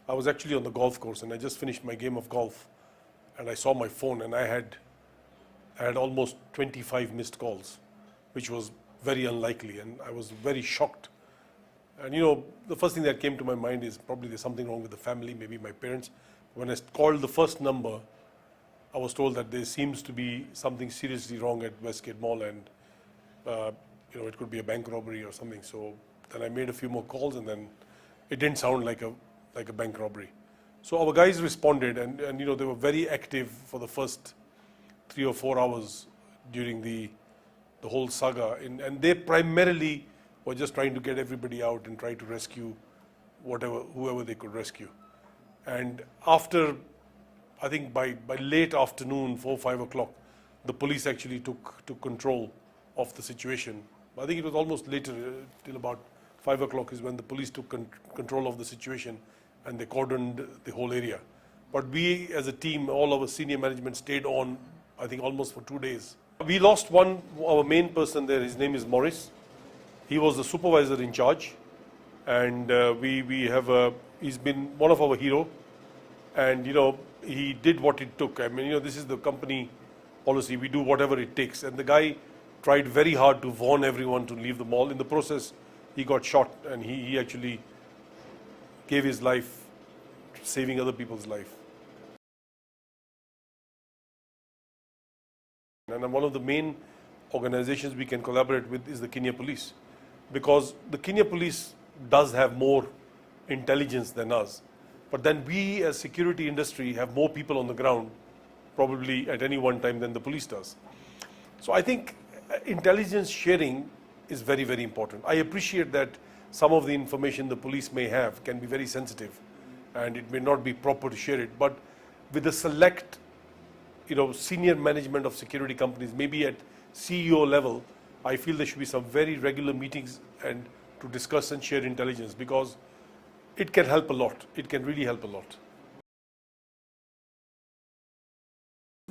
I was actually on the golf course and I just finished my game of golf and I saw my phone and I had almost 25 missed calls, which was very unlikely, and I was very shocked. And the first thing that came to my mind is probably there's something wrong with the family, maybe my parents. When I called the first number, I was told that there seems to be something seriously wrong at Westgate Mall, and it could be a bank robbery or something. So then I made a few more calls, and then it didn't sound like a bank robbery. So our guys responded, and they were very active for the first 3 or 4 hours during the whole saga, and they primarily were just trying to get everybody out and try to rescue whoever they could rescue. And after, I think by late afternoon, 4, 5 o'clock, the police actually took control of the situation. I think it was almost later, till about 5 o'clock is when the police took control of the situation and they cordoned the whole area. But we as a team, all our senior management stayed on, I think almost for 2 days. We lost our main person there, his name is Morris. He was the supervisor in charge, and he's been one of our hero, and he did what it took. I mean, this is the company policy, we do whatever it takes, and the guy tried very hard to warn everyone to leave the mall. In the process, he got shot, and he actually gave his life, saving other people's life. And one of the main organizations we can collaborate with is the Kenya Police, because the Kenya Police does have more intelligence than us. But then we as security industry have more people on the ground probably at any one time than the police does. So I think intelligence sharing is very, very important. I appreciate that some of the information the police may have can be very sensitive and it may not be proper to share it, but with the select senior management of security companies, maybe at CEO level, I feel there should be some very regular meetings and to discuss and share intelligence, because it can help a lot. It can really help a lot.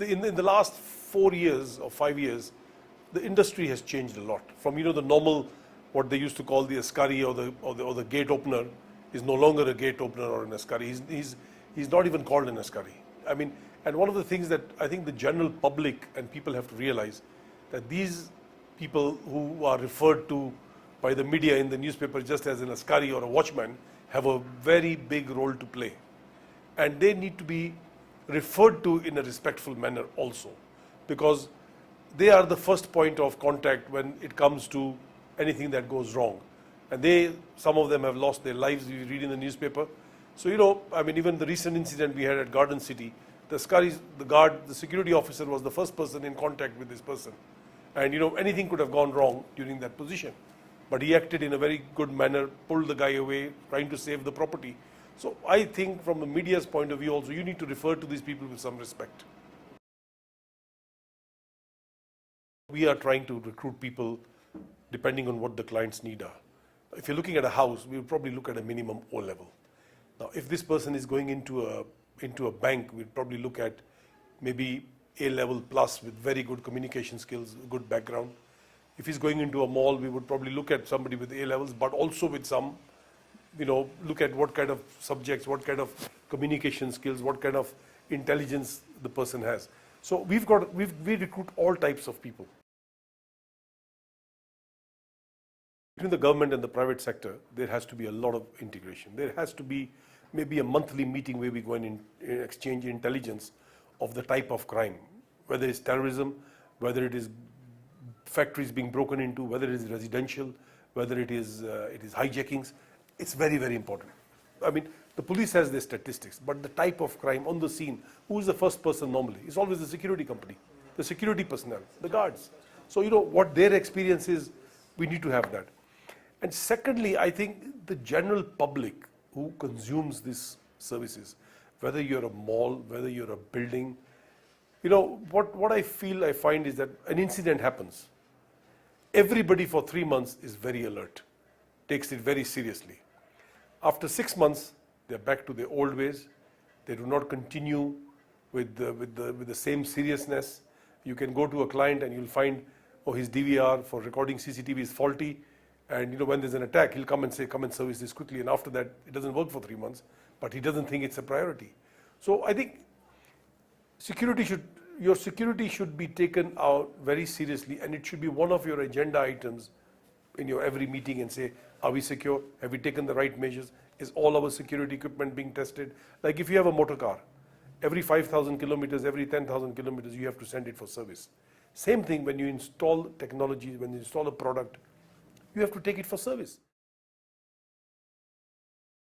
In the last 4 years or 5 years, the industry has changed a lot. From the normal, what they used to call the askari or the gate opener, is no longer a gate opener or an askari. He's not even called an askari. I mean, and one of the things that I think the general public and people have to realize, that these people who are referred to by the media in the newspaper just as an askari or a watchman have a very big role to play. And they need to be referred to in a respectful manner also, because they are the first point of contact when it comes to anything that goes wrong. And some of them have lost their lives, you read in the newspaper. So, I mean, even the recent incident we had at Garden City, the security officer was the first person in contact with this person. And, anything could have gone wrong during that position. But he acted in a very good manner, pulled the guy away, trying to save the property. So I think from the media's point of view also, you need to refer to these people with some respect. We are trying to recruit people depending on what the client's need are. If you're looking at a house, we would probably look at a minimum O level. Now, if this person is going into a bank, we'd probably look at maybe A level plus with very good communication skills, good background. If he's going into a mall, we would probably look at somebody with A levels, but also with some, look at what kind of subjects, what kind of communication skills, what kind of intelligence the person has. So we recruit all types of people. Between the government and the private sector, there has to be a lot of integration. There has to be maybe a monthly meeting where we go and exchange intelligence of the type of crime, whether it's terrorism, whether it is factories being broken into, whether it is residential, whether it is hijackings. It's very, very important. I mean, the police has their statistics, but the type of crime on the scene, who is the first person normally? It's always the security company, the security personnel, the guards. So, what their experience is, we need to have that. And secondly, I think the general public who consumes these services, whether you're a mall, whether you're a building, what I find is that an incident happens. Everybody for 3 months is very alert, takes it very seriously. After 6 months, they're back to their old ways. They do not continue with the same seriousness. You can go to a client and you'll find, his DVR for recording CCTV is faulty. And when there's an attack, he'll come and say, come and service this quickly. And after that, it doesn't work for 3 months. but he doesn't think it's a priority. So I think your security should be taken out very seriously, and it should be one of your agenda items in your every meeting and say, are we secure? Have we taken the right measures? Is all our security equipment being tested? Like if you have a motor car, every 5,000 kilometers, every 10,000 kilometers, you have to send it for service. Same thing when you install technology, when you install a product, you have to take it for service.